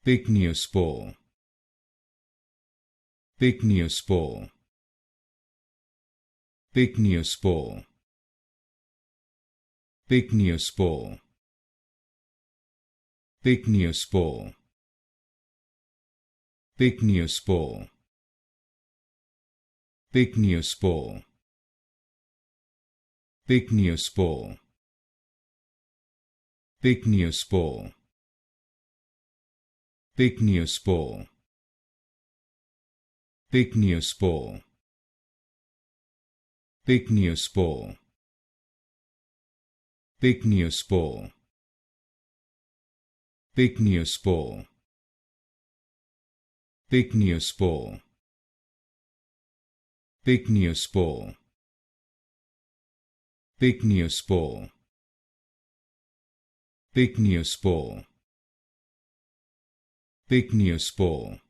Pycniospore, Pycniospore, Pycniospore, Pycniospore, Pycniospore, Pycniospore, Pycniospore, Pycniospore, Pycniospore, Pycniospore, Pycniospore, Pycniospore, Pycniospore, Pycniospore, Pycniospore, Pycniospore, Pycniospore, Pycniospore, Pycniospore,